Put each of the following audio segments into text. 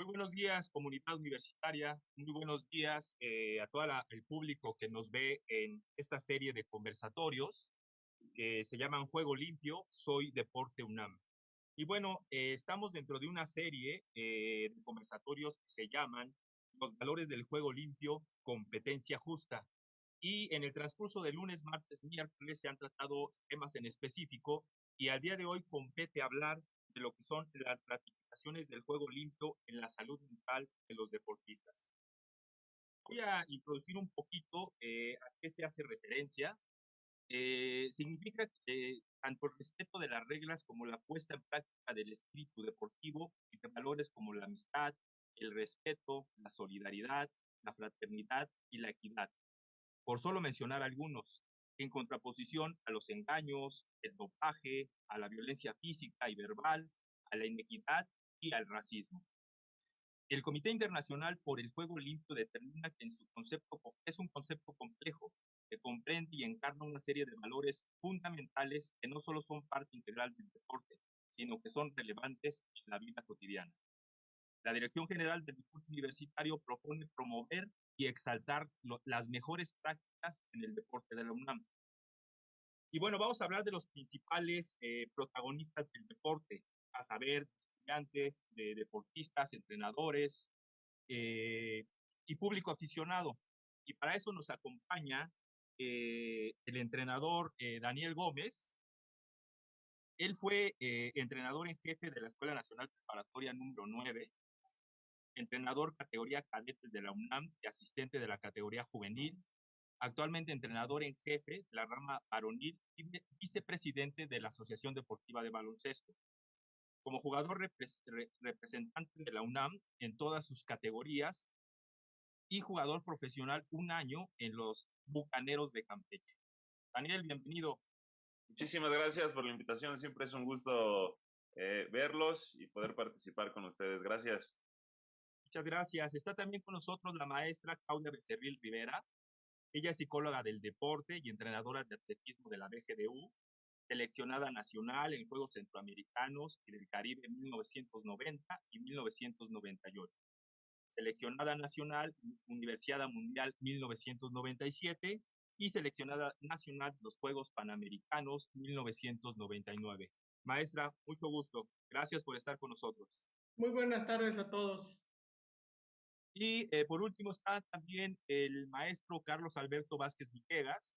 Muy buenos días, comunidad universitaria. Muy buenos días a todo el público que nos ve en esta serie de conversatorios que se llaman Juego Limpio, Soy Deporte UNAM. Y bueno, estamos dentro de una serie de conversatorios que se llaman Los valores del juego limpio, competencia justa. Y en el transcurso de lunes, martes, miércoles se han tratado temas en específico y al día de hoy compete hablar de lo que son las gratificaciones del juego limpio en la salud mental de los deportistas. Voy a introducir un poquito a qué se hace referencia. Significa tanto el respeto de las reglas como la puesta en práctica del espíritu deportivo y de valores como la amistad, el respeto, la solidaridad, la fraternidad y la equidad, por solo mencionar algunos, en contraposición a los engaños, el dopaje, a la violencia física y verbal, a la inequidad y al racismo. El Comité Internacional por el Juego Limpio determina que en su concepto es un concepto complejo que comprende y encarna una serie de valores fundamentales que no solo son parte integral del deporte, sino que son relevantes en la vida cotidiana. La Dirección General del Deporte Universitario propone promover y exaltar las mejores prácticas en el deporte de la UNAM. Y bueno, vamos a hablar de los principales protagonistas del deporte, a saber, estudiantes, deportistas, entrenadores y público aficionado. Y para eso nos acompaña el entrenador Daniel Gómez. Él fue entrenador en jefe de la Escuela Nacional Preparatoria número 9, entrenador categoría cadetes de la UNAM y asistente de la categoría juvenil, actualmente entrenador en jefe de la rama varonil y vicepresidente de la Asociación Deportiva de Baloncesto. Como jugador representante de la UNAM en todas sus categorías y jugador profesional un año en los Bucaneros de Campeche. Daniel, bienvenido. Muchísimas gracias por la invitación. Siempre es un gusto verlos y poder participar con ustedes. Gracias. Muchas gracias. Está también con nosotros la maestra Claudia Becerril Rivera. Ella es psicóloga del deporte y entrenadora de atletismo de la BGDU, seleccionada nacional en Juegos Centroamericanos y del Caribe en 1990 y 1998. Seleccionada nacional Universidad Mundial 1997 y seleccionada nacional de los Juegos Panamericanos 1999. Maestra, mucho gusto. Gracias por estar con nosotros. Muy buenas tardes a todos. Y por último está también el maestro Carlos Alberto Vázquez Villegas.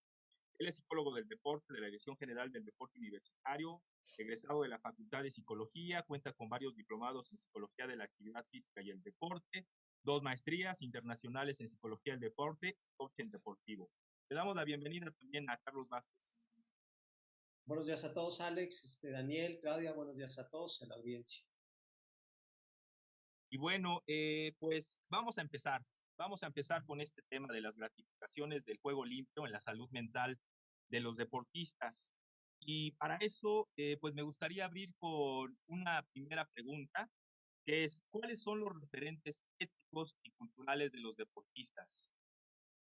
Él es psicólogo del deporte de la Dirección General del Deporte Universitario, egresado de la Facultad de Psicología, cuenta con varios diplomados en Psicología de la Actividad Física y el Deporte, 2 maestrías internacionales en Psicología del Deporte y coaching deportivo. Le damos la bienvenida también a Carlos Vázquez. Buenos días a todos, Alex, Daniel, Claudia, buenos días a todos en la audiencia. Y bueno, pues vamos a empezar. Vamos a empezar con este tema de las gratificaciones del juego limpio en la salud mental de los deportistas. Y para eso, pues me gustaría abrir con una primera pregunta, que es, ¿cuáles son los referentes éticos y culturales de los deportistas?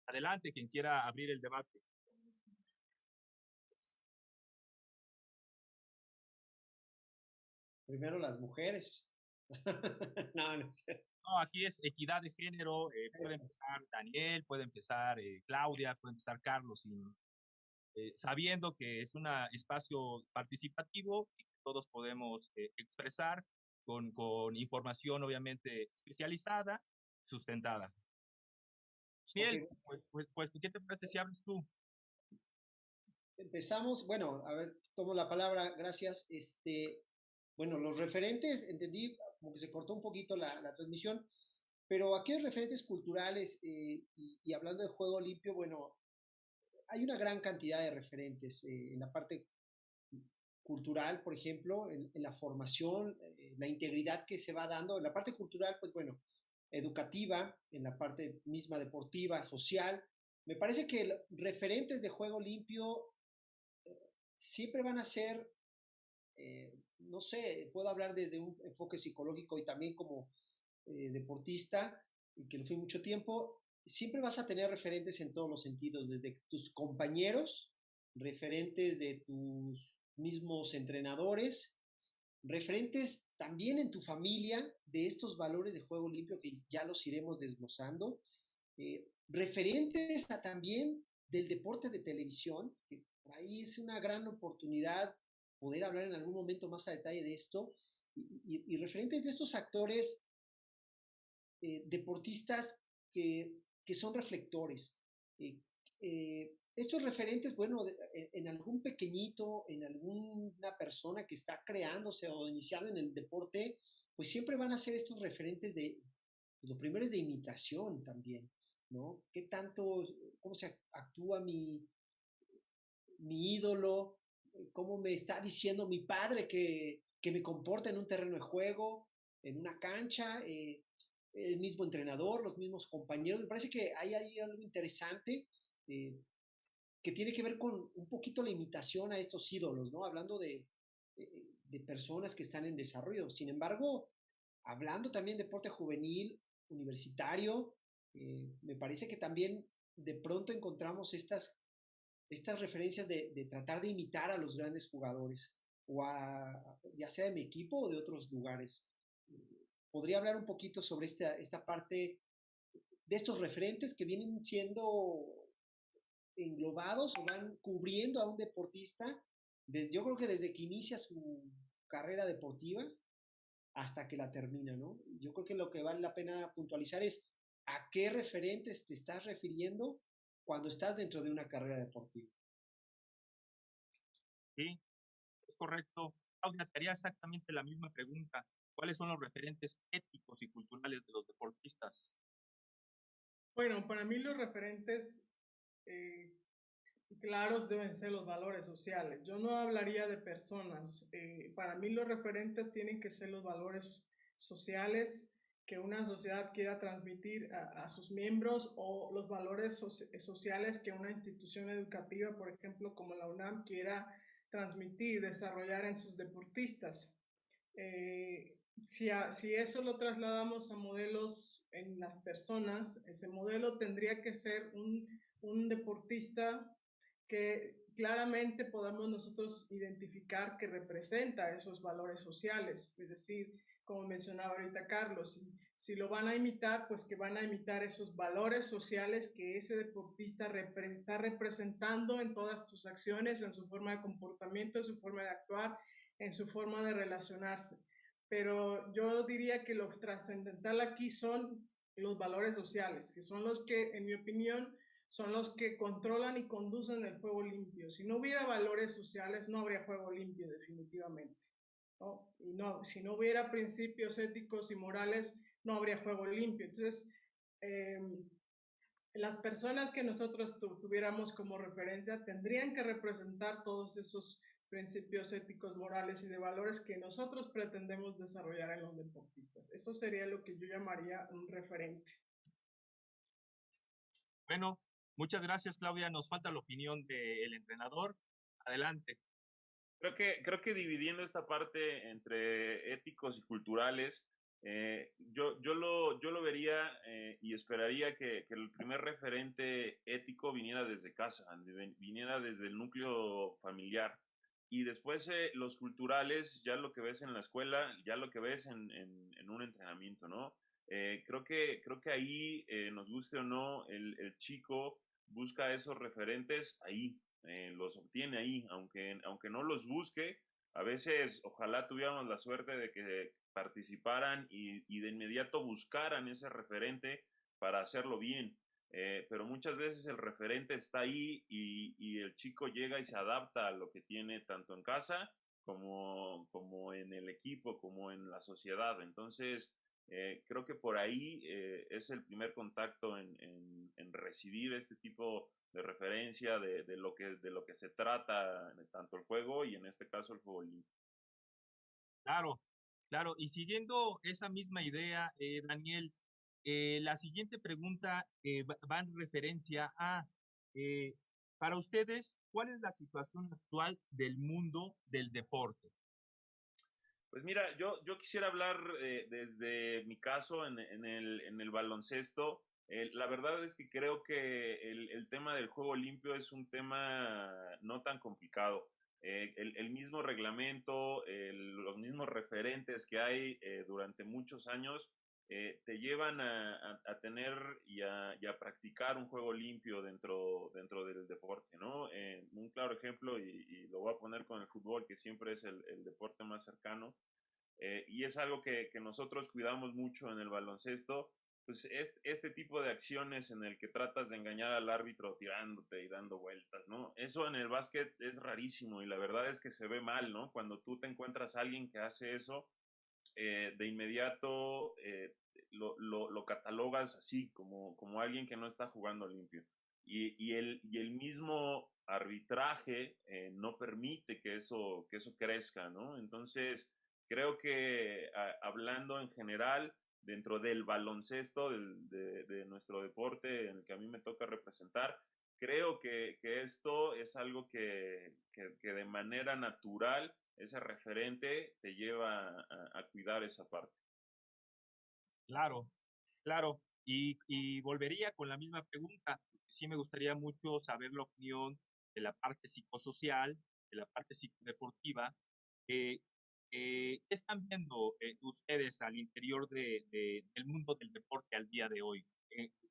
Adelante, quien quiera abrir el debate. Primero las mujeres. No sé. No, aquí es equidad de género. Puede empezar Daniel, puede empezar Claudia, puede empezar Carlos, sabiendo que es un espacio participativo y que todos podemos expresar con información obviamente especializada, sustentada. Daniel, Okay. pues, ¿qué te parece si hablas tú? Empezamos, bueno, a ver, tomo la palabra, gracias. Bueno, los referentes, entendí, como que se cortó un poquito la transmisión, pero aquellos referentes culturales, y hablando de juego limpio, bueno, hay una gran cantidad de referentes en la parte cultural, por ejemplo, en la formación, la integridad que se va dando, en la parte cultural, pues bueno, educativa, en la parte misma deportiva, social. Me parece que referentes de juego limpio siempre van a ser, no sé, puedo hablar desde un enfoque psicológico y también como deportista, y que lo fui mucho tiempo, siempre vas a tener referentes en todos los sentidos, desde tus compañeros, referentes de tus mismos entrenadores, referentes también en tu familia de estos valores de juego limpio que ya los iremos desglosando, referentes también del deporte de televisión, que por ahí es una gran oportunidad poder hablar en algún momento más a detalle de esto, y referentes de estos actores deportistas que son reflectores. Estos referentes, bueno, en algún pequeñito, en alguna persona que está creándose o iniciando en el deporte, pues siempre van a ser estos referentes lo primero es de imitación también, ¿no? ¿Qué tanto, cómo se actúa mi ídolo? ¿Cómo me está diciendo mi padre que me comporta en un terreno de juego, en una cancha? El mismo entrenador, los mismos compañeros. Me parece que hay algo interesante que tiene que ver con un poquito la imitación a estos ídolos, ¿no? Hablando de personas que están en desarrollo. Sin embargo, hablando también de deporte juvenil, universitario, me parece que también de pronto encontramos estas referencias de tratar de imitar a los grandes jugadores, ya sea de mi equipo o de otros lugares. ¿Podría hablar un poquito sobre esta parte de estos referentes que vienen siendo englobados o van cubriendo a un deportista, yo creo que desde que inicia su carrera deportiva hasta que la termina, ¿no? Yo creo que lo que vale la pena puntualizar es a qué referentes te estás refiriendo cuando estás dentro de una carrera deportiva. Sí, es correcto. Claudia, te haría exactamente la misma pregunta. ¿Cuáles son los referentes éticos y culturales de los deportistas? Bueno, para mí los referentes claros deben ser los valores sociales. Yo no hablaría de personas. Para mí los referentes tienen que ser los valores sociales que una sociedad quiera transmitir a sus miembros, o los valores sociales que una institución educativa, por ejemplo, como la UNAM, quiera transmitir, desarrollar en sus deportistas. Si eso lo trasladamos a modelos en las personas, ese modelo tendría que ser un deportista que claramente podamos nosotros identificar que representa esos valores sociales. Es decir, como mencionaba ahorita Carlos, si lo van a imitar, pues que van a imitar esos valores sociales que ese deportista está representando en todas tus acciones, en su forma de comportamiento, en su forma de actuar, en su forma de relacionarse. Pero yo diría que lo trascendental aquí son los valores sociales, que son los que, en mi opinión, son los que controlan y conducen el juego limpio. Si no hubiera valores sociales, no habría juego limpio, definitivamente, ¿no? Y no, si no hubiera principios éticos y morales, no habría juego limpio. Entonces, las personas que nosotros tuviéramos como referencia tendrían que representar todos esos principios éticos, morales y de valores que nosotros pretendemos desarrollar en los deportistas. Eso sería lo que yo llamaría un referente. Bueno, muchas gracias, Claudia. Nos falta la opinión del entrenador. Adelante. Creo que dividiendo esta parte entre éticos y culturales, yo lo vería y esperaría que el primer referente ético viniera desde casa, viniera desde el núcleo familiar. Y después los culturales, ya lo que ves en la escuela, ya lo que ves en un entrenamiento, ¿no? Creo que ahí, nos guste o no, el chico busca esos referentes ahí, los obtiene ahí, aunque no los busque. A veces ojalá tuviéramos la suerte de que participaran y de inmediato buscaran ese referente para hacerlo bien. Pero muchas veces el referente está ahí y el chico llega y se adapta a lo que tiene tanto en casa como en el equipo, como en la sociedad. Entonces, creo que por ahí es el primer contacto en recibir este tipo de referencia de lo que se trata tanto el juego y en este caso el juego limpio. Claro, claro. Y siguiendo esa misma idea, Daniel, la siguiente pregunta va en referencia a, para ustedes, ¿cuál es la situación actual del mundo del deporte? Pues mira, yo quisiera hablar desde mi caso en el baloncesto. La verdad es que creo que el tema del juego limpio es un tema no tan complicado. el mismo reglamento, los mismos referentes que hay durante muchos años, te llevan a tener y a practicar un juego limpio dentro del deporte, ¿no? Un claro ejemplo, y lo voy a poner con el fútbol, que siempre es el deporte más cercano, y es algo que nosotros cuidamos mucho en el baloncesto, pues este tipo de acciones en el que tratas de engañar al árbitro tirándote y dando vueltas, ¿no? Eso en el básquet es rarísimo y la verdad es que se ve mal, ¿no? Cuando tú te encuentras a alguien que hace eso, de inmediato lo catalogas así, como alguien que no está jugando limpio. Y el mismo arbitraje no permite que eso crezca, ¿no? Entonces, creo que hablando en general, dentro del baloncesto, de nuestro deporte en el que a mí me toca representar, creo que esto es algo que de manera natural, ese referente te lleva a cuidar esa parte. Claro, claro. Y volvería con la misma pregunta. Sí me gustaría mucho saber la opinión de la parte psicosocial, de la parte psicodeportiva. Eh, ¿Qué están viendo ustedes al interior del mundo del deporte al día de hoy?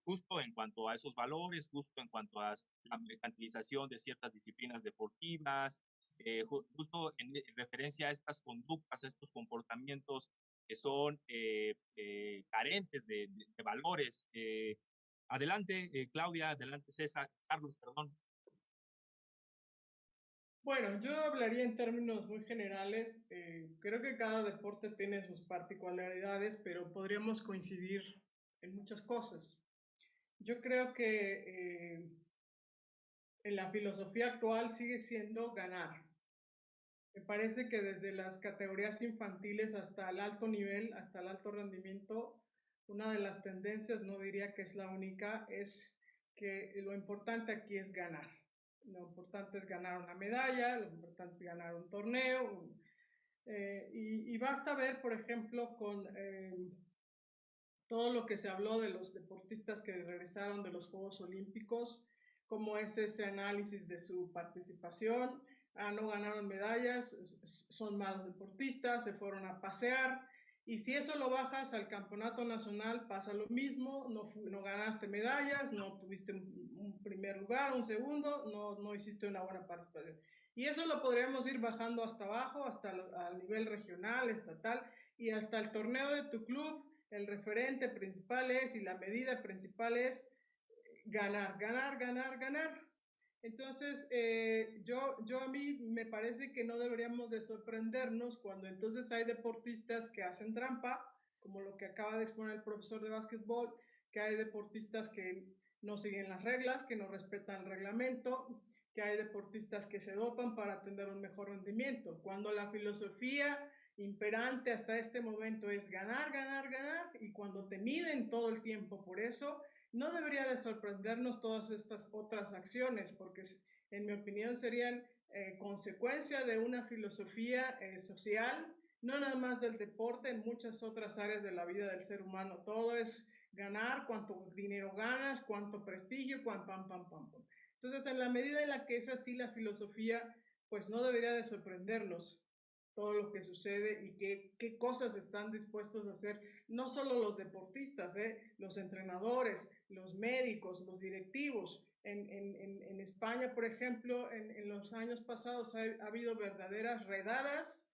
Justo en cuanto a esos valores, justo en cuanto a la mercantilización de ciertas disciplinas deportivas, justo en referencia a estas conductas, a estos comportamientos que son carentes de valores. Adelante, Claudia, adelante, César, Carlos, perdón. Bueno, yo hablaría en términos muy generales. Creo que cada deporte tiene sus particularidades, pero podríamos coincidir en muchas cosas. Yo creo que en la filosofía actual sigue siendo ganar. Me parece que desde las categorías infantiles hasta el alto nivel, hasta el alto rendimiento, una de las tendencias, no diría que es la única, es que lo importante aquí es ganar. Lo importante es ganar una medalla, lo importante es ganar un torneo. Y basta ver, por ejemplo, con todo lo que se habló de los deportistas que regresaron de los Juegos Olímpicos, cómo es ese análisis de su participación. No ganaron medallas, son malos deportistas, se fueron a pasear. Y si eso lo bajas al campeonato nacional, pasa lo mismo, no ganaste medallas, no tuviste un primer lugar, un segundo, no hiciste una buena participación. Y eso lo podríamos ir bajando hasta abajo, hasta el nivel regional, estatal, y hasta el torneo de tu club. El referente principal es y la medida principal es ganar, ganar, ganar, ganar. Entonces, yo a mí me parece que no deberíamos de sorprendernos cuando entonces hay deportistas que hacen trampa, como lo que acaba de exponer el profesor de básquetbol, que hay deportistas que no siguen las reglas, que no respetan el reglamento, que hay deportistas que se dopan para tener un mejor rendimiento. Cuando la filosofía imperante hasta este momento es ganar, ganar, ganar, y cuando te miden todo el tiempo por eso, no debería de sorprendernos todas estas otras acciones, porque en mi opinión serían consecuencia de una filosofía social, no nada más del deporte, en muchas otras áreas de la vida del ser humano. Todo es ganar, cuánto dinero ganas, cuánto prestigio, pam, pam, pam, pam. Entonces, en la medida en la que es así la filosofía, pues no debería de sorprendernos todo lo que sucede y qué cosas están dispuestos a hacer, no solo los deportistas, los entrenadores, los médicos, los directivos. En España, por ejemplo, en los años pasados ha habido verdaderas redadas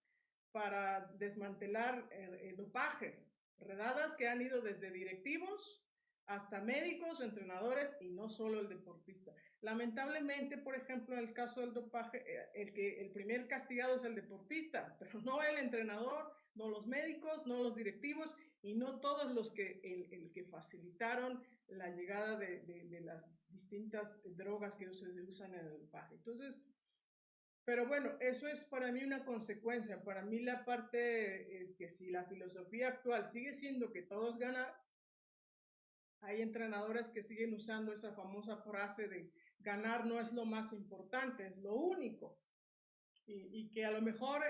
para desmantelar el dopaje, redadas que han ido desde directivos hasta médicos, entrenadores y no solo el deportista. Lamentablemente, por ejemplo, en el caso del dopaje, el primer castigado es el deportista, pero no el entrenador, no los médicos, no los directivos y no todos los que facilitaron la llegada de las distintas drogas que se usan en el dopaje. Entonces, pero bueno, eso es para mí una consecuencia. Para mí la parte es que si la filosofía actual sigue siendo que todos ganan, hay entrenadores que siguen usando esa famosa frase de ganar no es lo más importante, es lo único. Y que a lo mejor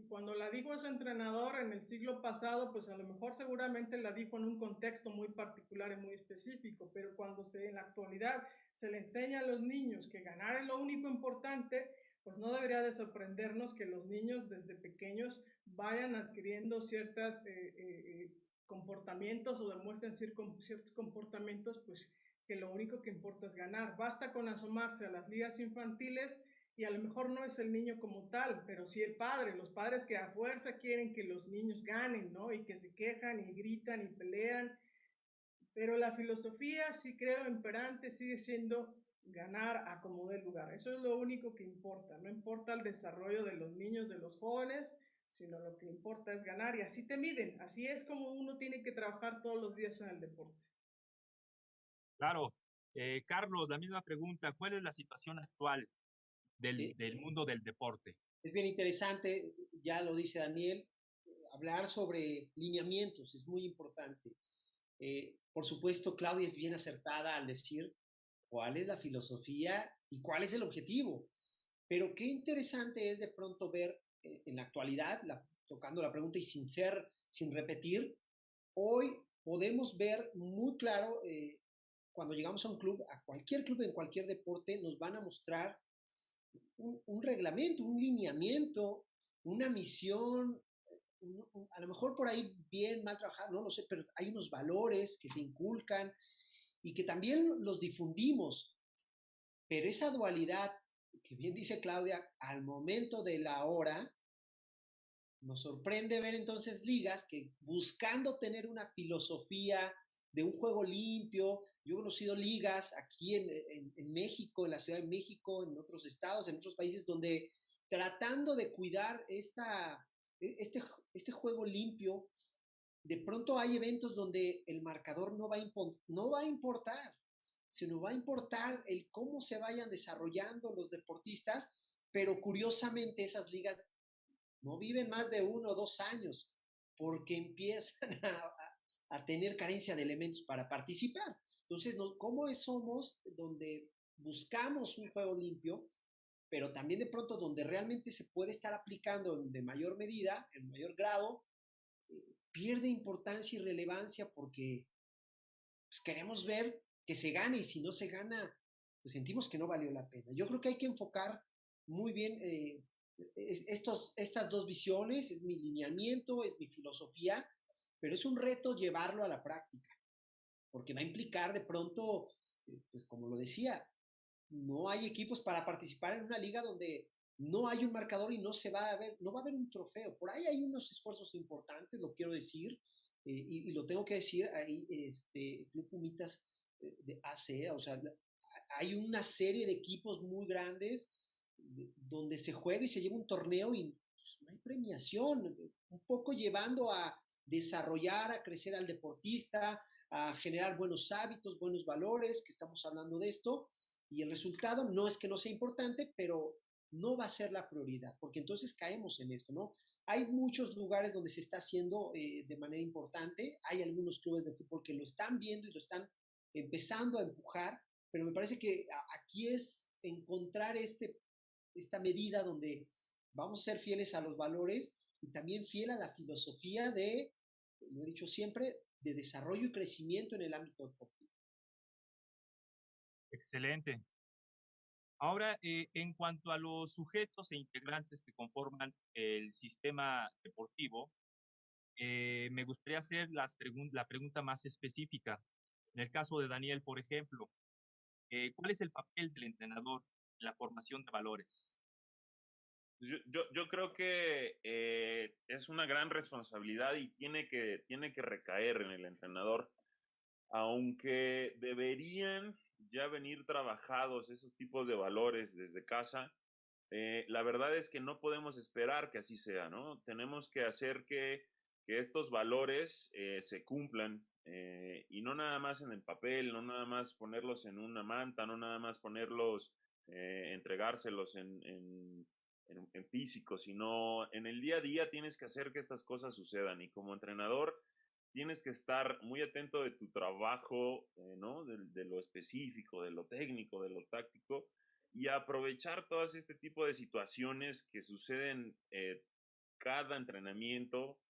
cuando la dijo ese entrenador en el siglo pasado, pues a lo mejor seguramente la dijo en un contexto muy particular y muy específico, pero cuando en la actualidad se le enseña a los niños que ganar es lo único importante, pues no debería de sorprendernos que los niños desde pequeños vayan adquiriendo ciertos comportamientos o demuestren ciertos comportamientos, pues que lo único que importa es ganar. Basta con asomarse a las ligas infantiles y a lo mejor no es el niño como tal, pero sí el padre, los padres que a fuerza quieren que los niños ganen, ¿no? Y que se quejan y gritan y pelean, pero la filosofía, sí creo, imperante sigue siendo ganar a como dé lugar. Eso es lo único que importa. No importa el desarrollo de los niños, de los jóvenes, sino lo que importa es ganar y así te miden. Así es como uno tiene que trabajar todos los días en el deporte. Claro. Carlos, la misma pregunta. ¿Cuál es la situación actual del mundo del deporte? Es bien interesante, ya lo dice Daniel, hablar sobre lineamientos es muy importante. Por supuesto, Claudia es bien acertada al decir cuál es la filosofía y cuál es el objetivo. Pero qué interesante es de pronto ver en la actualidad, tocando la pregunta y sin repetir, hoy podemos ver muy claro cuando llegamos a un club, a cualquier club en cualquier deporte, nos van a mostrar un reglamento, un lineamiento, una misión, a lo mejor por ahí bien, mal trabajado, no lo sé, pero hay unos valores que se inculcan y que también los difundimos, pero esa dualidad, que bien dice Claudia, al momento de la hora, nos sorprende ver entonces ligas que buscando tener una filosofía de un juego limpio, yo he conocido ligas aquí en México, en la Ciudad de México, en otros estados, en otros países, donde tratando de cuidar este, este juego limpio, de pronto hay eventos donde el marcador no va a importar, sino va a importar el cómo se vayan desarrollando los deportistas, pero curiosamente esas ligas no viven más de 1 o 2 años porque empiezan a tener carencia de elementos para participar. Entonces, ¿cómo somos donde buscamos un juego limpio, pero también de pronto donde realmente se puede estar aplicando de mayor medida, en mayor grado, pierde importancia y relevancia porque pues, queremos ver que se gane y si no se gana, pues sentimos que no valió la pena. Yo creo que hay que enfocar muy bien estas dos visiones, es mi lineamiento, es mi filosofía, pero es un reto llevarlo a la práctica, porque va a implicar de pronto, pues como lo decía, no hay equipos para participar en una liga donde no hay un marcador y no va a haber un trofeo. Por ahí hay unos esfuerzos importantes, lo quiero decir, y lo tengo que decir, ahí, Club Pumitas de AC, o sea, hay una serie de equipos muy grandes donde se juega y se lleva un torneo y pues, no hay premiación, un poco llevando a desarrollar, a crecer al deportista, a generar buenos hábitos, buenos valores, que estamos hablando de esto, y el resultado no es que no sea importante, pero no va a ser la prioridad, porque entonces caemos en esto, ¿no? Hay muchos lugares donde se está haciendo de manera importante, hay algunos clubes de fútbol que lo están viendo y lo están empezando a empujar, pero me parece que aquí es encontrar esta medida donde vamos a ser fieles a los valores y también fiel a la filosofía lo he dicho siempre, de desarrollo y crecimiento en el ámbito deportivo. Excelente. Ahora, en cuanto a los sujetos e integrantes que conforman el sistema deportivo, me gustaría hacer la pregunta más específica. En el caso de Daniel, por ejemplo, ¿cuál es el papel del entrenador en la formación de valores? Yo creo que es una gran responsabilidad y tiene que recaer en el entrenador, aunque deberían ya venir trabajados esos tipos de valores desde casa. La verdad es que no podemos esperar que así sea, ¿no? Tenemos que hacer que estos valores se cumplan y no nada más en el papel, no nada más ponerlos en una manta, no nada más ponerlos, entregárselos en físico, sino en el día a día tienes que hacer que estas cosas sucedan y como entrenador tienes que estar muy atento de tu trabajo, ¿no? De lo específico, de lo técnico, de lo táctico y aprovechar todas este tipo de situaciones que suceden cada entrenamiento,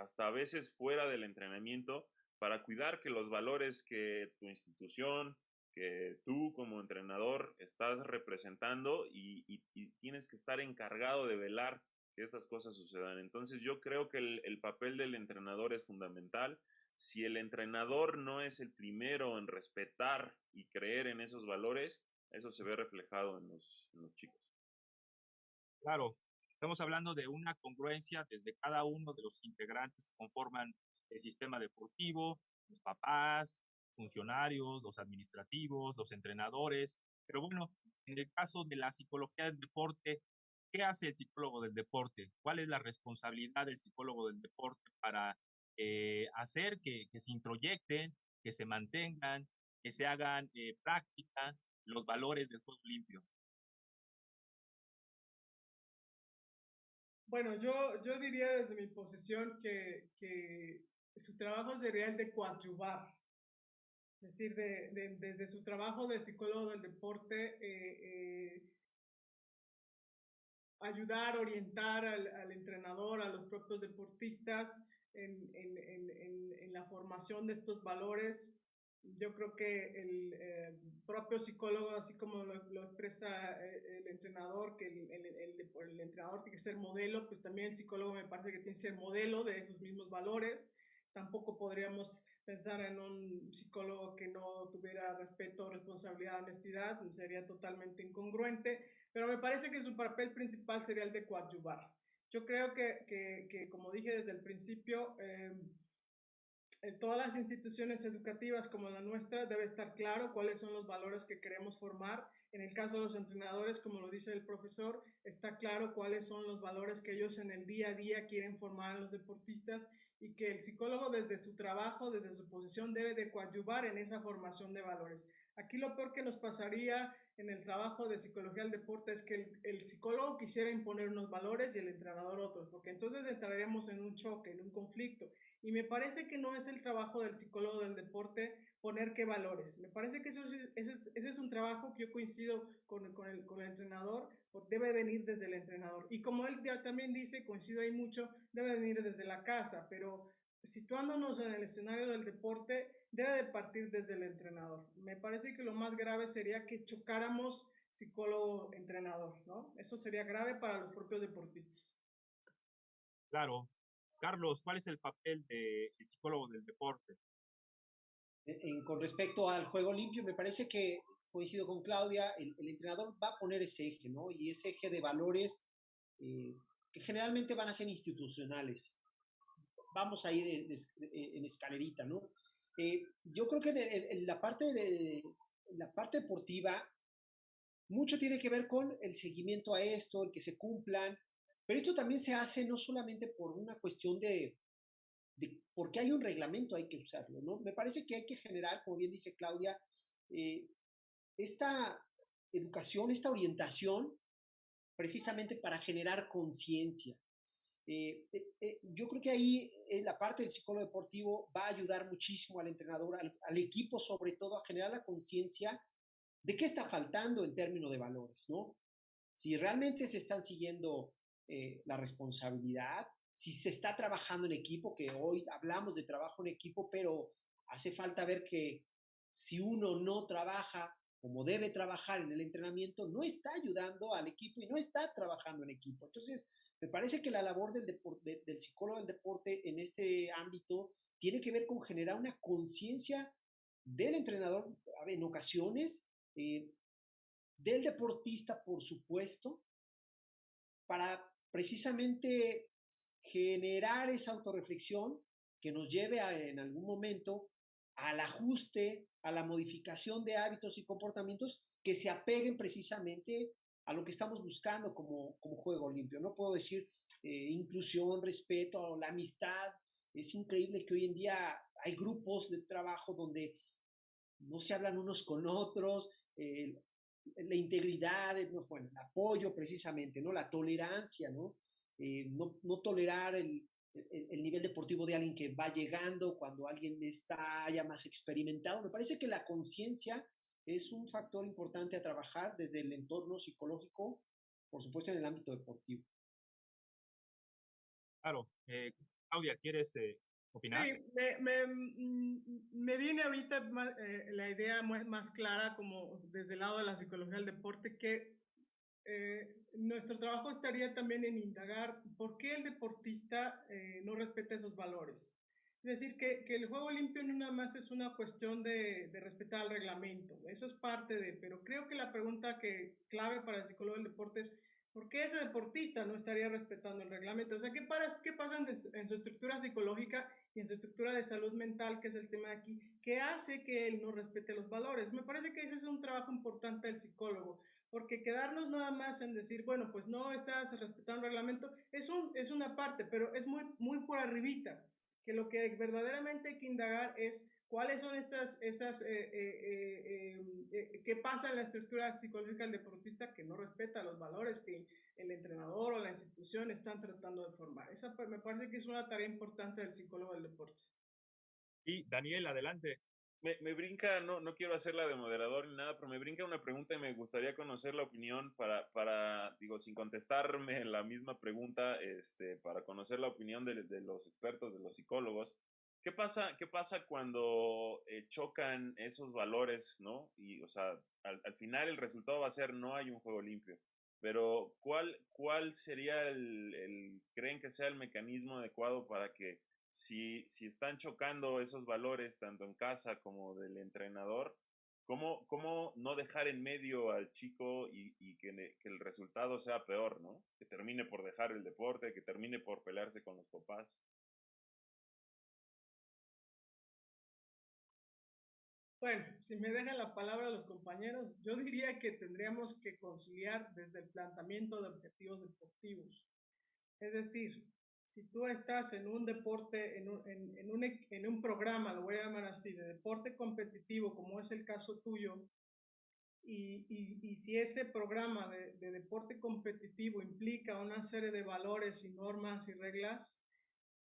hasta a veces fuera del entrenamiento, para cuidar que los valores que tu institución, que tú como entrenador estás representando y tienes que estar encargado de velar que estas cosas sucedan. Entonces yo creo que el papel del entrenador es fundamental. Si el entrenador no es el primero en respetar y creer en esos valores, eso se ve reflejado en los chicos. Claro, estamos hablando de una congruencia desde cada uno de los integrantes que conforman el sistema deportivo, los papás, funcionarios, los administrativos, los entrenadores. Pero bueno, en el caso de la psicología del deporte, ¿qué hace el psicólogo del deporte? ¿Cuál es la responsabilidad del psicólogo del deporte para hacer que se introyecten, que se mantengan, que se hagan práctica los valores del juego limpio? Bueno, yo diría desde mi posición que su trabajo sería el de coadyuvar, es decir, desde su trabajo de psicólogo del deporte, ayudar, orientar al entrenador, a los propios deportistas en la formación de estos valores. Yo creo que el propio psicólogo, así como lo expresa el entrenador, que el entrenador tiene que ser modelo, pues también el psicólogo me parece que tiene que ser modelo de esos mismos valores. Tampoco podríamos pensar en un psicólogo que no tuviera respeto, responsabilidad, honestidad, sería totalmente incongruente, pero me parece que su papel principal sería el de coadyuvar. Yo creo que como dije desde el principio, en todas las instituciones educativas como la nuestra debe estar claro cuáles son los valores que queremos formar. En el caso de los entrenadores, como lo dice el profesor, está claro cuáles son los valores que ellos en el día a día quieren formar a los deportistas y que el psicólogo desde su trabajo, desde su posición, debe de coadyuvar en esa formación de valores. Aquí lo peor que nos pasaría en el trabajo de psicología del deporte es que el psicólogo quisiera imponer unos valores y el entrenador otros, porque entonces entraríamos en un choque, en un conflicto. Y me parece que no es el trabajo del psicólogo del deporte poner qué valores. Me parece que ese es un trabajo que yo coincido con el entrenador, debe venir desde el entrenador. Y como él ya también dice, coincido ahí mucho, debe venir desde la casa, pero situándonos en el escenario del deporte, debe de partir desde el entrenador. Me parece que lo más grave sería que chocáramos psicólogo-entrenador, ¿no? Eso sería grave para los propios deportistas. Claro. Carlos, ¿cuál es el papel del psicólogo del deporte? Con respecto al juego limpio, me parece que coincido con Claudia, el entrenador va a poner ese eje, ¿no? Y ese eje de valores eh, que generalmente van a ser institucionales. Vamos ahí en escalerita, ¿no? Yo creo que en la parte deportiva mucho tiene que ver con el seguimiento a esto, el que se cumplan, pero esto también se hace no solamente por una cuestión porque hay un reglamento, hay que usarlo, ¿no? Me parece que hay que generar, como bien dice Claudia, eh, esta educación, esta orientación, precisamente para generar conciencia. Yo creo que ahí la parte del psicólogo deportivo va a ayudar muchísimo al entrenador, al equipo sobre todo, a generar la conciencia de qué está faltando en términos de valores, ¿no? Si realmente se están siguiendo la responsabilidad, si se está trabajando en equipo, que hoy hablamos de trabajo en equipo, pero hace falta ver que si uno no trabaja como debe trabajar en el entrenamiento, no está ayudando al equipo y no está trabajando en equipo. Entonces, me parece que la labor del psicólogo del deporte en este ámbito tiene que ver con generar una conciencia del entrenador en ocasiones, del deportista, por supuesto, para precisamente generar esa autorreflexión que nos lleve en algún momento al ajuste, a la modificación de hábitos y comportamientos que se apeguen precisamente a lo que estamos buscando como juego limpio. No puedo decir inclusión, respeto, la amistad. Es increíble que hoy en día hay grupos de trabajo donde no se hablan unos con otros, la integridad, bueno, el apoyo precisamente, ¿no? La tolerancia, ¿no? No tolerar el nivel deportivo de alguien que va llegando cuando alguien está ya más experimentado. Me parece que la conciencia es un factor importante a trabajar desde el entorno psicológico, por supuesto en el ámbito deportivo. Claro. Claudia, ¿quieres opinar? Sí, me viene ahorita la idea más clara como desde el lado de la psicología del deporte que nuestro trabajo estaría también en indagar por qué el deportista no respeta esos valores. Es decir, que el juego limpio no nada más es una cuestión de respetar el reglamento, eso es parte de, pero creo que la pregunta clave para el psicólogo del deporte es ¿por qué ese deportista no estaría respetando el reglamento? O sea, qué pasa en su estructura psicológica y en su estructura de salud mental, que es el tema de aquí? ¿Qué hace que él no respete los valores? Me parece que ese es un trabajo importante del psicólogo, porque quedarnos nada más en decir, bueno, pues no estás respetando el reglamento, es una parte, pero es muy por arribita, que lo que verdaderamente hay que indagar es cuáles son qué pasa en la estructura psicológica del deportista que no respeta los valores que el entrenador o la institución están tratando de formar. Esa me parece que es una tarea importante del psicólogo del deporte. Y Daniel, adelante. Me brinca, no quiero hacerla de moderador ni nada, pero me brinca una pregunta y me gustaría conocer la opinión digo, sin contestarme la misma pregunta, para conocer la opinión de los expertos, de los psicólogos. Qué pasa cuando chocan esos valores, ¿no? Y, o sea, al final el resultado va a ser no hay un juego limpio. Pero, ¿cuál sería creen que sea el mecanismo adecuado para que si están chocando esos valores tanto en casa como del entrenador, cómo no dejar en medio al chico y que el resultado sea peor, ¿no? Que termine por dejar el deporte, que termine por pelearse con los papás? Bueno, si me dejan la palabra los compañeros, yo diría que tendríamos que conciliar desde el planteamiento de objetivos deportivos. Es decir, si tú estás en un deporte, en un programa, lo voy a llamar así, de deporte competitivo, como es el caso tuyo, y si ese programa de deporte competitivo implica una serie de valores y normas y reglas,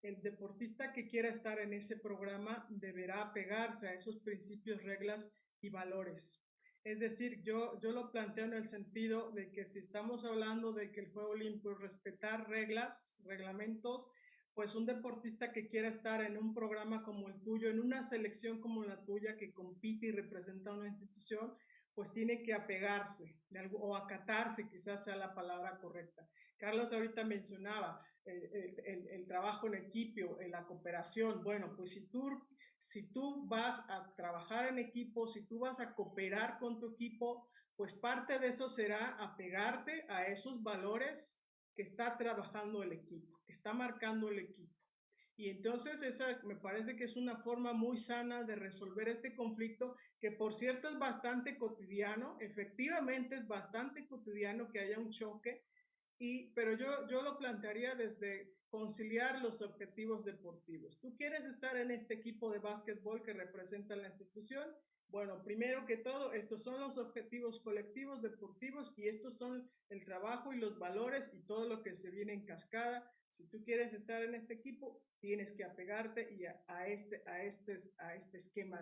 el deportista que quiera estar en ese programa deberá apegarse a esos principios, reglas y valores. Es decir, yo lo planteo en el sentido de que si estamos hablando de que el juego limpio es respetar reglas, reglamentos, pues un deportista que quiera estar en un programa como el tuyo, en una selección como la tuya que compite y representa una institución, pues tiene que apegarse o acatarse, quizás sea la palabra correcta. Carlos ahorita mencionaba el trabajo en equipo, en la cooperación. Bueno, pues si tú vas a trabajar en equipo, si tú vas a cooperar con tu equipo, pues parte de eso será apegarte a esos valores que está trabajando el equipo, que está marcando el equipo. Y entonces esa me parece que es una forma muy sana de resolver este conflicto, que por cierto es bastante cotidiano, efectivamente es bastante cotidiano que haya un choque, pero yo lo plantearía desde conciliar los objetivos deportivos. ¿Tú quieres estar en este equipo de básquetbol que representa la institución? Bueno, primero que todo, estos son los objetivos colectivos deportivos y estos son el trabajo y los valores y todo lo que se viene en cascada. Si tú quieres estar en este equipo, tienes que apegarte a este esquema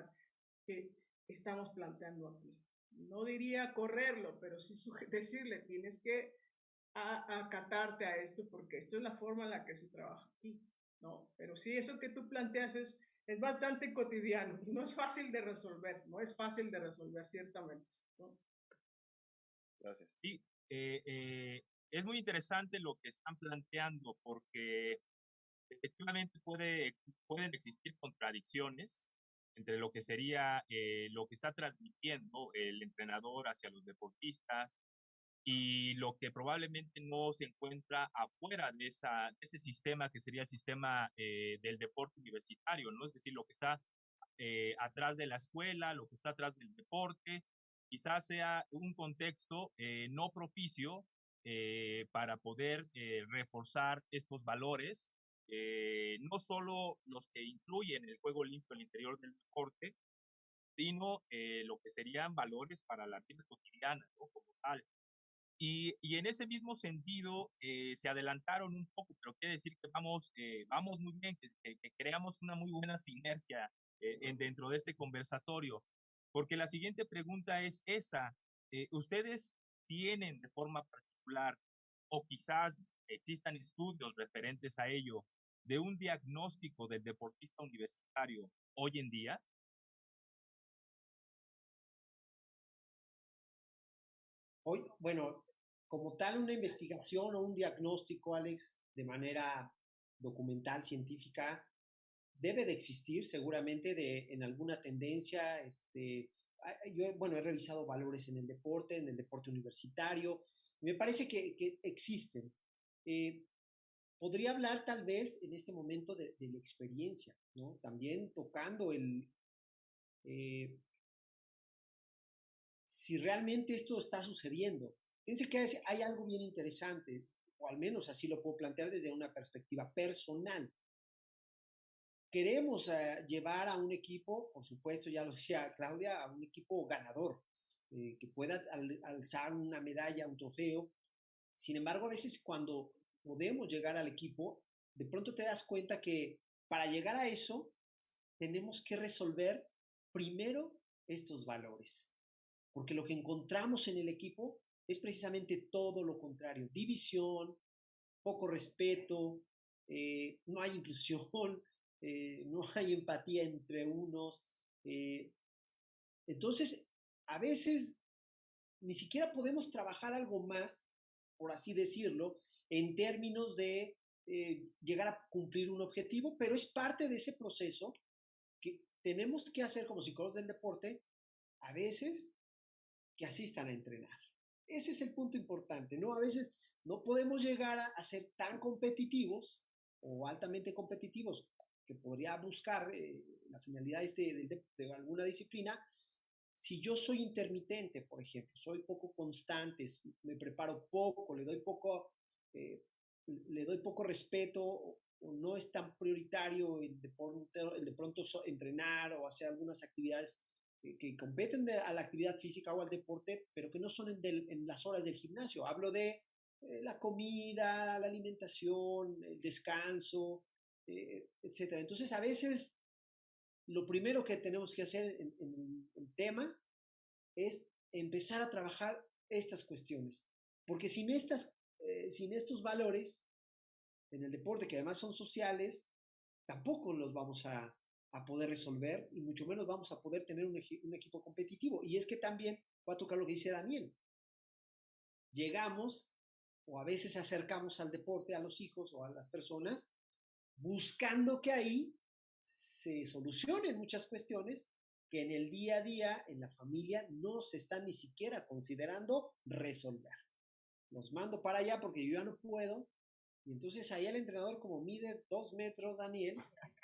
que estamos planteando aquí. No diría correrlo, pero sí decirle, tienes que acatarte a esto porque esto es la forma en la que se trabaja aquí, ¿no? Pero sí, eso que tú planteas es bastante cotidiano y no es fácil de resolver, no es fácil de resolver ciertamente, ¿no? Gracias. Sí, es muy interesante lo que están planteando porque efectivamente pueden existir contradicciones entre lo que sería lo que está transmitiendo el entrenador hacia los deportistas y lo que probablemente no se encuentra afuera de ese sistema que sería el sistema del deporte universitario, ¿no? Es decir, lo que está atrás de la escuela, lo que está atrás del deporte, quizás sea un contexto no propicio para poder reforzar estos valores, no solo los que incluyen el juego limpio al interior del deporte, sino lo que serían valores para la vida cotidiana, ¿no? Como tal. Y en ese mismo sentido, se adelantaron un poco, pero quiere decir que vamos muy bien, que creamos una muy buena sinergia dentro de este conversatorio, porque la siguiente pregunta es esa. ¿Ustedes tienen de forma particular, o quizás existan estudios referentes a ello, de un diagnóstico del deportista universitario hoy en día? Hoy, bueno, como tal, una investigación o un diagnóstico, Alex, de manera documental, científica, debe de existir seguramente en alguna tendencia. Yo, bueno, he revisado valores en el deporte universitario. Me parece que existen. Eh, Podría hablar tal vez en este momento de la experiencia, ¿no? También tocando eh, si realmente esto está sucediendo. Fíjense que hay algo bien interesante, o al menos así lo puedo plantear desde una perspectiva personal. Queremos llevar a un equipo, por supuesto, ya lo decía Claudia, a un equipo ganador, que pueda alzar una medalla, un trofeo. Sin embargo, a veces cuando podemos llegar al equipo, de pronto te das cuenta que para llegar a eso tenemos que resolver primero estos valores, porque lo que encontramos en el equipo es precisamente todo lo contrario: división, poco respeto, no hay inclusión, no hay empatía entre unos. Eh, entonces, a veces ni siquiera podemos trabajar algo más, por así decirlo, en términos de llegar a cumplir un objetivo, pero es parte de ese proceso que tenemos que hacer como psicólogos del deporte, a veces que asistan a entrenar. Ese es el punto importante, ¿no? A veces no podemos llegar a ser tan competitivos o altamente competitivos que podría buscar la finalidad de alguna disciplina. Si yo soy intermitente, por ejemplo, soy poco constante, me preparo poco, le doy poco respeto, o no es tan prioritario el de pronto entrenar o hacer algunas actividades que competen a la actividad física o al deporte, pero que no son en las horas del gimnasio. Hablo de la comida, la alimentación, el descanso, etcétera. Entonces, a veces lo primero que tenemos que hacer en el tema es empezar a trabajar estas cuestiones, porque sin estos valores en el deporte, que además son sociales, tampoco los vamos a poder resolver, y mucho menos vamos a poder tener un equipo competitivo. Y es que también va a tocar lo que dice Daniel. Llegamos, o a veces acercamos al deporte a los hijos o a las personas, buscando que ahí se solucionen muchas cuestiones que en el día a día, en la familia, no se están ni siquiera considerando resolver. Los mando para allá porque yo ya no puedo, y entonces ahí el entrenador, como mide 2 metros, Daniel,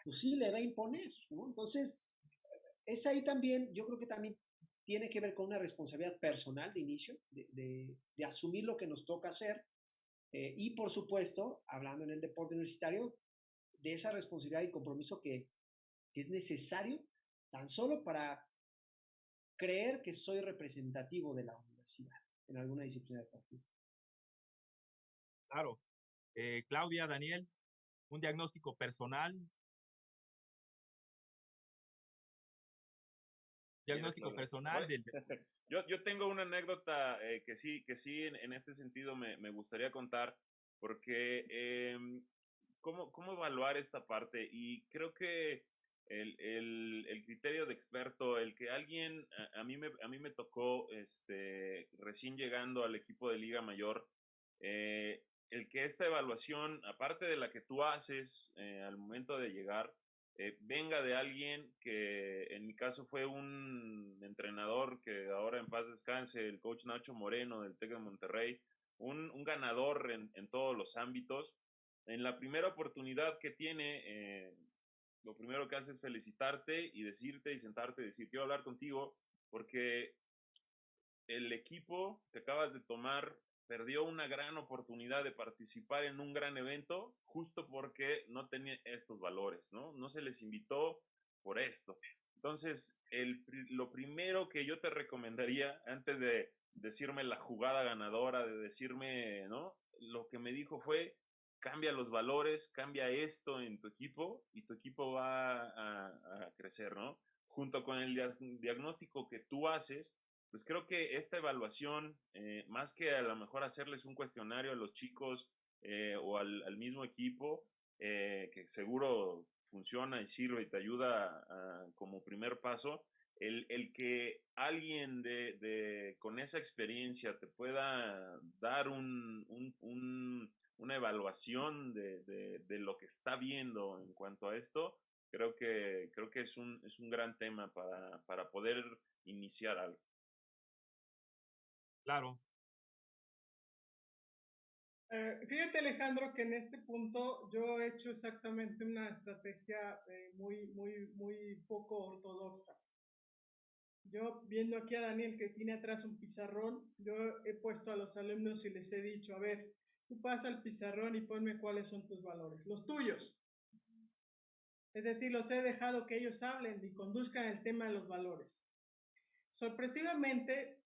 pues sí le va a imponer, ¿no? Entonces, es ahí también, yo creo que también tiene que ver con una responsabilidad personal de inicio, de asumir lo que nos toca hacer, y por supuesto, hablando en el deporte universitario, de esa responsabilidad y compromiso que es necesario tan solo para creer que soy representativo de la universidad en alguna disciplina deportiva. Claro. Claudia, Daniel, un diagnóstico personal. Diagnóstico personal del... Yo tengo una anécdota que sí en este sentido me gustaría contar, porque ¿cómo evaluar esta parte? Y creo que el criterio de experto, el que alguien, a mí me tocó recién llegando al equipo de Liga Mayor, el que esta evaluación, aparte de la que tú haces al momento de llegar, venga de alguien que en mi caso fue un entrenador que ahora en paz descanse, el coach Nacho Moreno del TEC de Monterrey, un ganador en todos los ámbitos. En la primera oportunidad que tiene, lo primero que hace es felicitarte y decirte y sentarte y decir, quiero hablar contigo porque el equipo que acabas de tomar perdió una gran oportunidad de participar en un gran evento justo porque no tenía estos valores, ¿no? No se les invitó por esto. Entonces, lo primero que yo te recomendaría, antes de decirme la jugada ganadora, de decirme, ¿no? Lo que me dijo fue, cambia los valores, cambia esto en tu equipo y tu equipo va a crecer, ¿no? Junto con el diagnóstico que tú haces, pues creo que esta evaluación, más que a lo mejor hacerles un cuestionario a los chicos o al mismo equipo, que seguro funciona y sirve y te ayuda como primer paso, el que alguien con esa experiencia te pueda dar una evaluación de lo que está viendo en cuanto a esto, creo que es un gran tema para poder iniciar algo. Claro. Fíjate, Alejandro, que en este punto yo he hecho exactamente una estrategia muy poco ortodoxa. Yo, viendo aquí a Daniel que tiene atrás un pizarrón, yo he puesto a los alumnos y les he dicho, a ver, tú pasa el pizarrón y ponme cuáles son tus valores, los tuyos. Es decir, los he dejado que ellos hablen y conduzcan el tema de los valores. Sorpresivamente,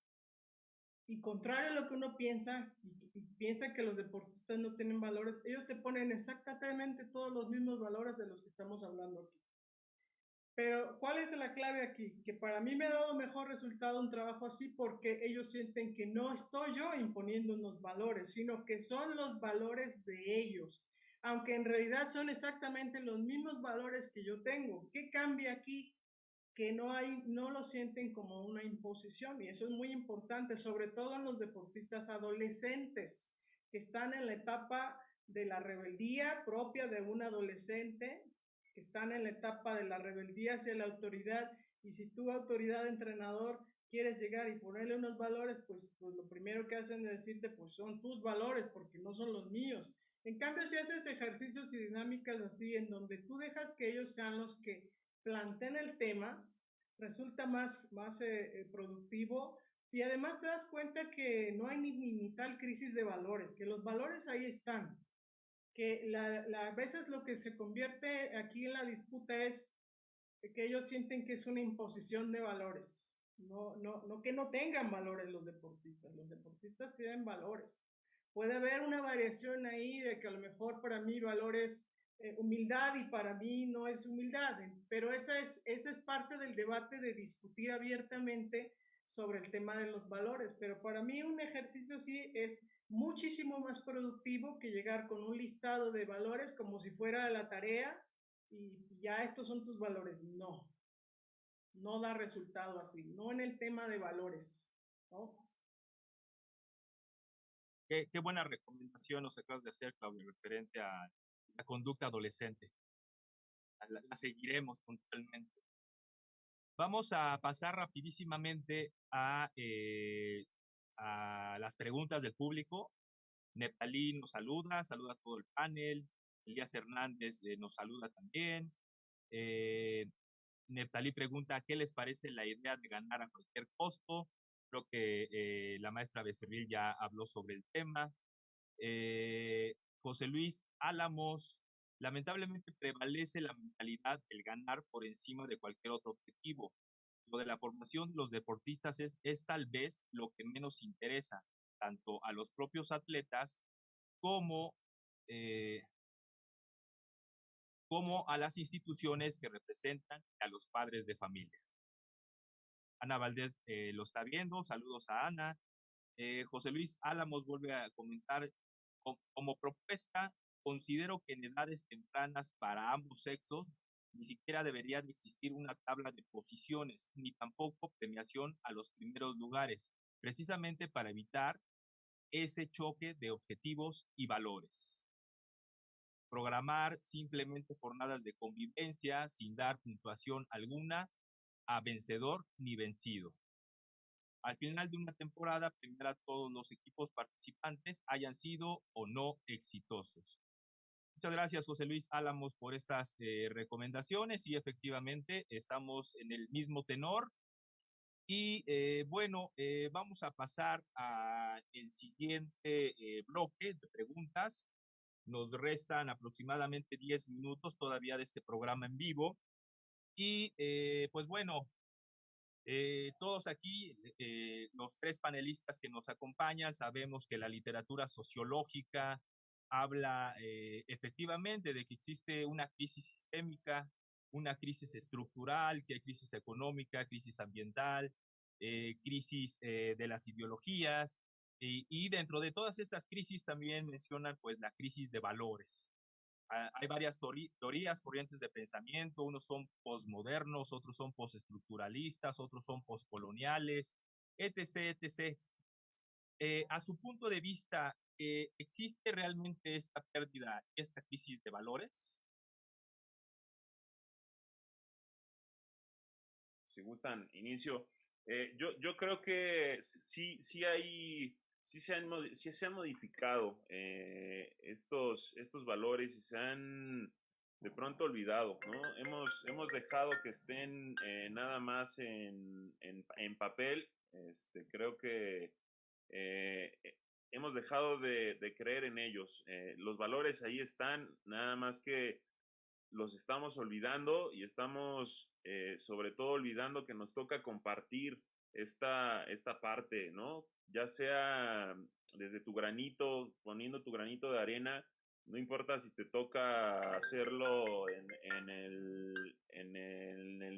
y contrario a lo que uno piensa, y piensa que los deportistas no tienen valores, ellos te ponen exactamente todos los mismos valores de los que estamos hablando aquí. Pero, ¿cuál es la clave aquí? Que para mí me ha dado mejor resultado un trabajo así porque ellos sienten que no estoy yo imponiendo unos valores, sino que son los valores de ellos, aunque en realidad son exactamente los mismos valores que yo tengo. ¿Qué cambia aquí? Que no lo sienten como una imposición, y eso es muy importante, sobre todo en los deportistas adolescentes que están en la etapa de la rebeldía propia de un adolescente, que están en la etapa de la rebeldía hacia la autoridad, y si tú, autoridad, entrenador, quieres llegar y ponerle unos valores, pues lo primero que hacen es decirte, pues son tus valores, porque no son los míos. En cambio, si haces ejercicios y dinámicas así, en donde tú dejas que ellos sean los que planteen el tema, resulta más productivo, y además te das cuenta que no hay ni tal crisis de valores, que los valores ahí están, que a veces lo que se convierte aquí en la disputa es que ellos sienten que es una imposición de valores, no que no tengan valores los deportistas tienen valores. Puede haber una variación ahí de que a lo mejor para mí valores humildad y para mí no es humildad, pero esa es parte del debate de discutir abiertamente sobre el tema de los valores, pero para mí un ejercicio sí es muchísimo más productivo que llegar con un listado de valores como si fuera la tarea y ya estos son tus valores. No da resultado así, no en el tema de valores, ¿no? Qué buena recomendación nos acabas de hacer, Claudio, referente a la conducta adolescente. La seguiremos totalmente. Vamos a pasar rapidísimamente a las preguntas del público. Neptalí nos saluda a todo el panel. Elías Hernández nos saluda también. Neptalí pregunta, ¿qué les parece la idea de ganar a cualquier costo? Creo que la maestra Becerril ya habló sobre el tema. José Luis Álamos, lamentablemente prevalece la mentalidad del ganar por encima de cualquier otro objetivo. Lo de la formación de los deportistas es tal vez lo que menos interesa, tanto a los propios atletas como, como a las instituciones que representan a los padres de familia. Ana Valdés lo está viendo, saludos a Ana. José Luis Álamos vuelve a comentar, como propuesta, considero que en edades tempranas para ambos sexos ni siquiera debería de existir una tabla de posiciones, ni tampoco premiación a los primeros lugares, precisamente para evitar ese choque de objetivos y valores. Programar simplemente jornadas de convivencia sin dar puntuación alguna a vencedor ni vencido. Al final de una temporada, premiar a todos los equipos participantes, hayan sido o no exitosos. Muchas gracias, José Luis Álamos, por estas recomendaciones, y efectivamente estamos en el mismo tenor. Y bueno, vamos a pasar al siguiente bloque de preguntas. Nos restan aproximadamente 10 minutos todavía de este programa en vivo. Y pues bueno, todos aquí, los tres panelistas que nos acompañan, sabemos que la literatura sociológica habla efectivamente de que existe una crisis sistémica, una crisis estructural, que hay crisis económica, crisis ambiental, crisis de las ideologías, y dentro de todas estas crisis también mencionan pues la crisis de valores. hay varias teorías, corrientes de pensamiento, unos son posmodernos, otros son postestructuralistas, otros son postcoloniales, etc., etc. A su punto de vista, ¿existe realmente esta pérdida, esta crisis de valores? Si gustan, inicio. Yo creo que sí se han modificado estos valores y se han de pronto olvidado, ¿no? Hemos dejado que estén nada más en papel. Creo que hemos dejado de creer en ellos. Los valores ahí están, nada más que los estamos olvidando y estamos sobre todo olvidando que nos toca compartir esta parte, ¿no? Ya sea desde tu granito, poniendo tu granito de arena, no importa si te toca hacerlo en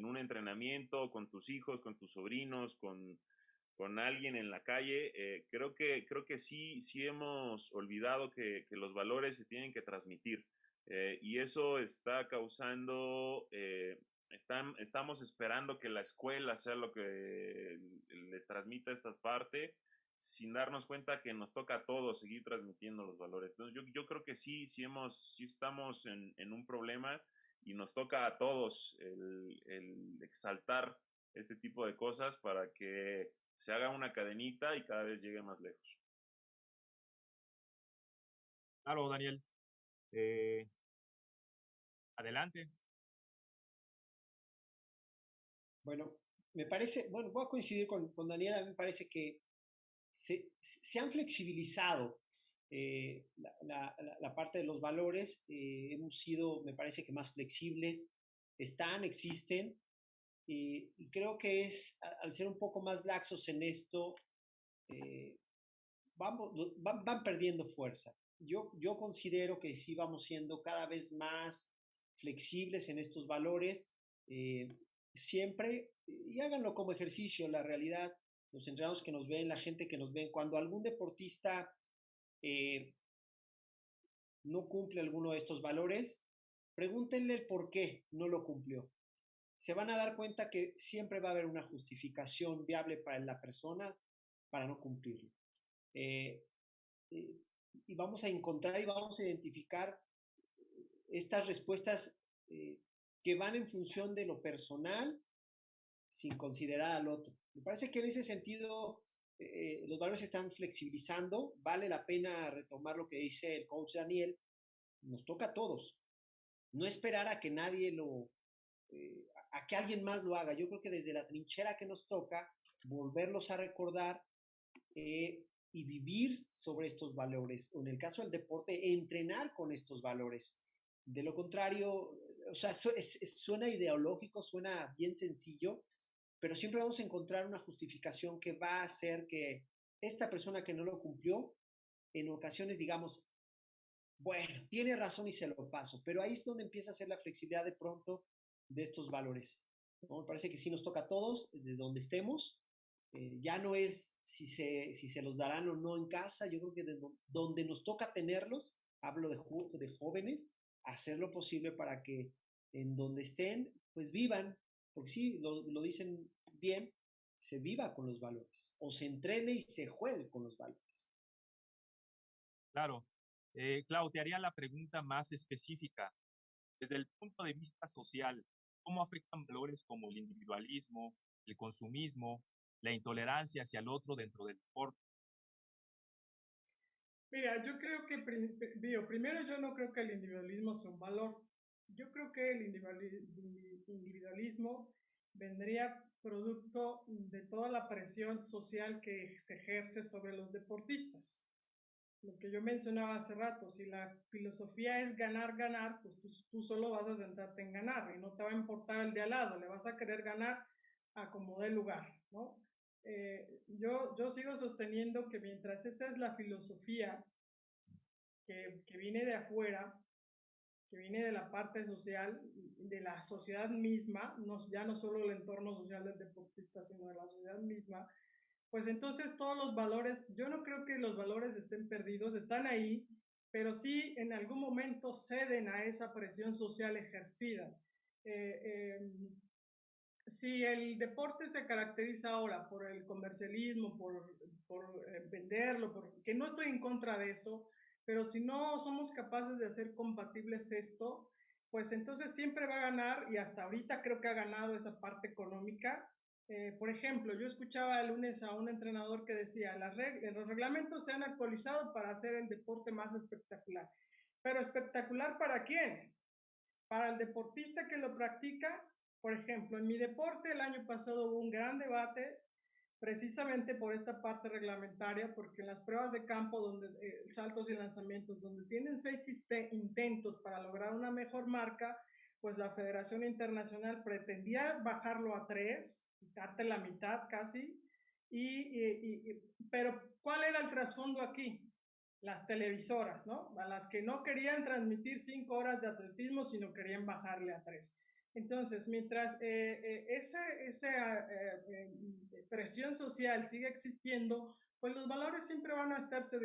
un entrenamiento, con tus hijos, con tus sobrinos, con alguien en la calle. Creo que sí hemos olvidado que los valores se tienen que transmitir. Y eso está causando, estamos esperando que la escuela sea lo que les transmita esta parte, sin darnos cuenta que nos toca a todos seguir transmitiendo los valores. Entonces yo creo que sí estamos en un problema y nos toca a todos el exaltar este tipo de cosas para que se haga una cadenita y cada vez llegue más lejos. Claro, Daniel. Adelante. Bueno, me parece, bueno, voy a coincidir con Daniela, me parece que se han flexibilizado la parte de los valores, hemos sido, me parece que más flexibles, existen, y creo que al ser un poco más laxos en esto, van perdiendo fuerza. Yo considero que sí vamos siendo cada vez más flexibles en estos valores, siempre, y háganlo como ejercicio, la realidad, los entrenados que nos ven, la gente que nos ven, cuando algún deportista no cumple alguno de estos valores, pregúntenle el por qué no lo cumplió. Se van a dar cuenta que siempre va a haber una justificación viable para la persona para no cumplirlo. Y vamos a encontrar y vamos a identificar estas respuestas que van en función de lo personal sin considerar al otro. Me parece que en ese sentido los valores se están flexibilizando. Vale la pena retomar lo que dice el coach Daniel. Nos toca a todos. No esperar a que nadie a que alguien más lo haga. Yo creo que desde la trinchera que nos toca, volverlos a recordar y vivir sobre estos valores, o en el caso del deporte, entrenar con estos valores. De lo contrario, o sea, suena ideológico, suena bien sencillo, pero siempre vamos a encontrar una justificación que va a hacer que esta persona que no lo cumplió, en ocasiones digamos, bueno, tiene razón y se lo paso, pero ahí es donde empieza a ser la flexibilidad de pronto de estos valores, ¿no? Me parece que sí nos toca a todos, desde donde estemos, ya no es si se los darán o no en casa, yo creo que desde donde nos toca tenerlos, hablo de jóvenes, hacer lo posible para que en donde estén, pues vivan, porque sí, lo dicen bien, se viva con los valores, o se entrene y se juegue con los valores. Claro. Clau, te haría la pregunta más específica. Desde el punto de vista social, ¿cómo afectan valores como el individualismo, el consumismo, la intolerancia hacia el otro dentro del deporte? Mira, yo creo que, primero yo no creo que el individualismo sea un valor. Yo creo que el individualismo vendría producto de toda la presión social que se ejerce sobre los deportistas. Lo que yo mencionaba hace rato, si la filosofía es ganar, ganar, pues tú solo vas a centrarte en ganar y no te va a importar el de al lado, le vas a querer ganar a como dé lugar, ¿no? Yo sigo sosteniendo que mientras esa es la filosofía que viene de afuera, que viene de la parte social, de la sociedad misma, ya no solo el entorno social del deportista, sino de la sociedad misma, pues entonces todos los valores, yo no creo que los valores estén perdidos, están ahí, pero sí en algún momento ceden a esa presión social ejercida. Si el deporte se caracteriza ahora por el comercialismo, por venderlo, que no estoy en contra de eso, pero si no somos capaces de hacer compatibles esto, pues entonces siempre va a ganar, y hasta ahorita creo que ha ganado esa parte económica. Por ejemplo, yo escuchaba el lunes a un entrenador que decía, los reglamentos se han actualizado para hacer el deporte más espectacular. Pero espectacular ¿para quién? Para el deportista que lo practica. Por ejemplo, en mi deporte el año pasado hubo un gran debate precisamente por esta parte reglamentaria, porque en las pruebas de campo, donde saltos y lanzamientos, donde tienen 6 intentos para lograr una mejor marca, pues la Federación Internacional pretendía bajarlo a 3, quitarte la mitad casi, pero ¿cuál era el trasfondo aquí? Las televisoras, ¿no? A las que no querían transmitir 5 horas de atletismo, sino querían bajarle a 3. Entonces, mientras esa presión social sigue existiendo, pues los valores siempre van a estarse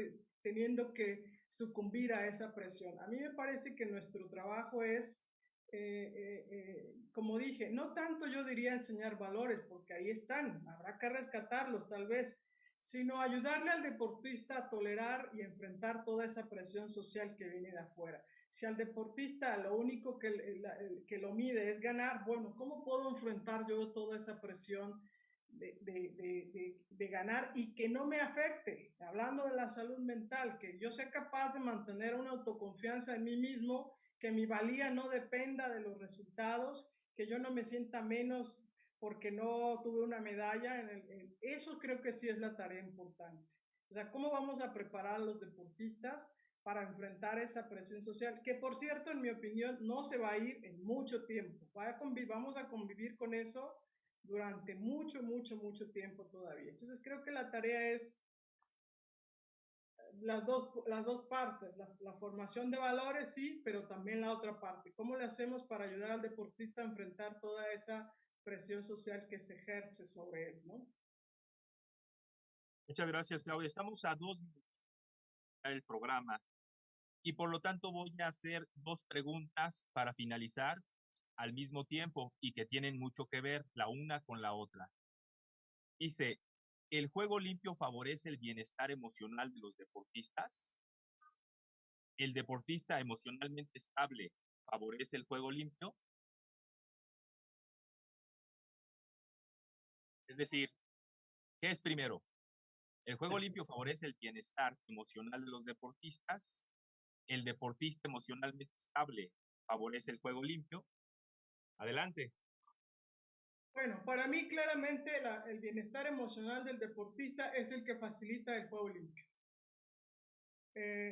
teniendo que sucumbir a esa presión. A mí me parece que nuestro trabajo es, como dije, no tanto yo diría enseñar valores, porque ahí están, habrá que rescatarlos tal vez, sino ayudarle al deportista a tolerar y enfrentar toda esa presión social que viene de afuera. Si al deportista lo único que lo mide es ganar, bueno, ¿cómo puedo enfrentar yo toda esa presión de ganar y que no me afecte? Hablando de la salud mental, que yo sea capaz de mantener una autoconfianza en mí mismo, que mi valía no dependa de los resultados, que yo no me sienta menos porque no tuve una medalla. Eso creo que sí es la tarea importante. O sea, ¿cómo vamos a preparar a los deportistas para enfrentar esa presión social? Que por cierto, en mi opinión, no se va a ir en mucho tiempo. Vamos a convivir con eso durante mucho, mucho, mucho tiempo todavía. Entonces creo que la tarea es las dos partes, la formación de valores, sí, pero también la otra parte. ¿Cómo le hacemos para ayudar al deportista a enfrentar toda esa presión social que se ejerce sobre él, ¿no? Muchas gracias, Claudia. Estamos a 2 minutos del programa y por lo tanto voy a hacer 2 preguntas para finalizar al mismo tiempo y que tienen mucho que ver la una con la otra. Dice, ¿el juego limpio favorece el bienestar emocional de los deportistas? ¿El deportista emocionalmente estable favorece el juego limpio? Es decir, ¿qué es primero? ¿El juego limpio favorece el bienestar emocional de los deportistas? ¿El deportista emocionalmente estable favorece el juego limpio? Adelante. Bueno, para mí claramente el bienestar emocional del deportista es el que facilita el juego limpio.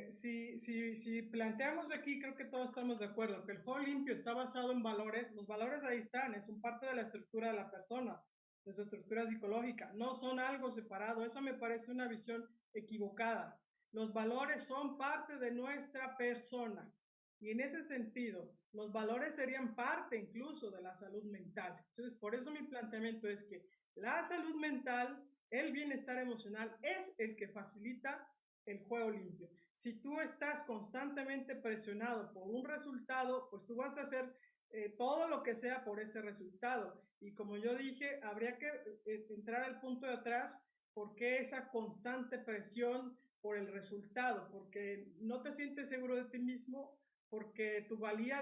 Si planteamos aquí, creo que todos estamos de acuerdo, que el juego limpio está basado en valores. Los valores ahí están, son parte de la estructura de la persona, de su estructura psicológica, no son algo separado. Esa me parece una visión equivocada. Los valores son parte de nuestra persona y en ese sentido, los valores serían parte incluso de la salud mental. Entonces, por eso mi planteamiento es que la salud mental, el bienestar emocional es el que facilita el juego limpio. Si tú estás constantemente presionado por un resultado, pues tú vas a hacer todo lo que sea por ese resultado. Y como yo dije, habría que entrar al punto de atrás, ¿por qué esa constante presión por el resultado? Porque no te sientes seguro de ti mismo, porque tu valía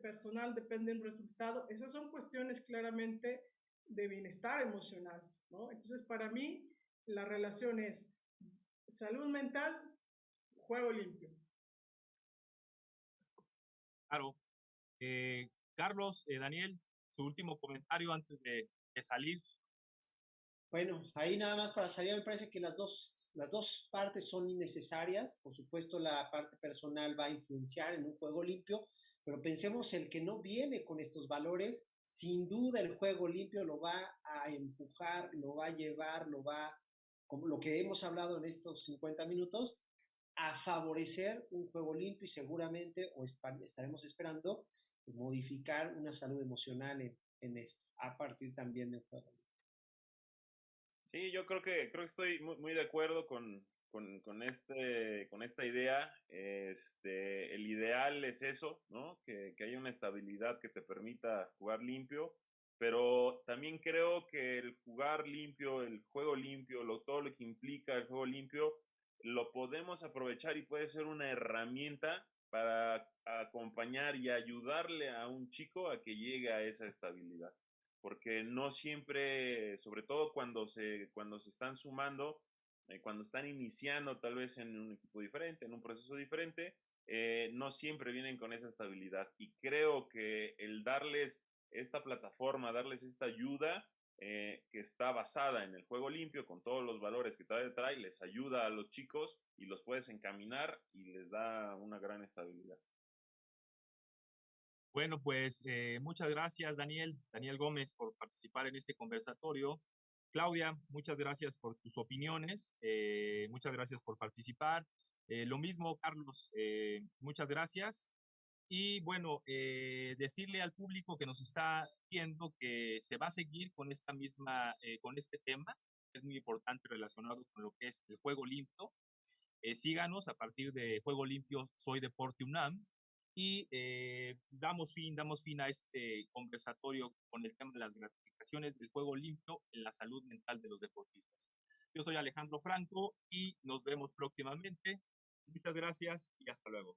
personal depende del resultado. Esas son cuestiones claramente de bienestar emocional, ¿no? Entonces, para mí, la relación es salud mental, juego limpio. Claro. Carlos, Daniel, su último comentario antes de salir. Bueno, ahí nada más para salir, me parece que las dos partes son innecesarias. Por supuesto, la parte personal va a influenciar en un juego limpio, pero pensemos el que no viene con estos valores, sin duda el juego limpio lo va a empujar, lo va a llevar, como lo que hemos hablado en estos 50 minutos, a favorecer un juego limpio y seguramente, o estaremos esperando, modificar una salud emocional en esto, a partir también del juego limpio. Sí, yo creo que estoy muy, muy de acuerdo con esta idea, el ideal es eso, ¿no? Que haya una estabilidad que te permita jugar limpio, pero también creo que el jugar limpio, el juego limpio, todo lo que implica el juego limpio, lo podemos aprovechar y puede ser una herramienta para acompañar y ayudarle a un chico a que llegue a esa estabilidad. Porque no siempre, sobre todo cuando se están sumando, cuando están iniciando tal vez en un equipo diferente, en un proceso diferente, no siempre vienen con esa estabilidad. Y creo que el darles esta plataforma, darles esta ayuda que está basada en el juego limpio, con todos los valores que trae, les ayuda a los chicos y los puedes encaminar y les da una gran estabilidad. Bueno, pues muchas gracias, Daniel Gómez, por participar en este conversatorio. Claudia, muchas gracias por tus opiniones, muchas gracias por participar. Lo mismo, Carlos, muchas gracias. Y bueno, decirle al público que nos está viendo que se va a seguir con con este tema, que es muy importante relacionado con lo que es el juego limpio. Síganos a partir de Juego Limpio Soy Deporte UNAM y damos fin a este conversatorio con el tema de las gratificaciones del juego limpio en la salud mental de los deportistas. Yo soy Alejandro Franco y nos vemos próximamente. Muchas gracias y hasta luego.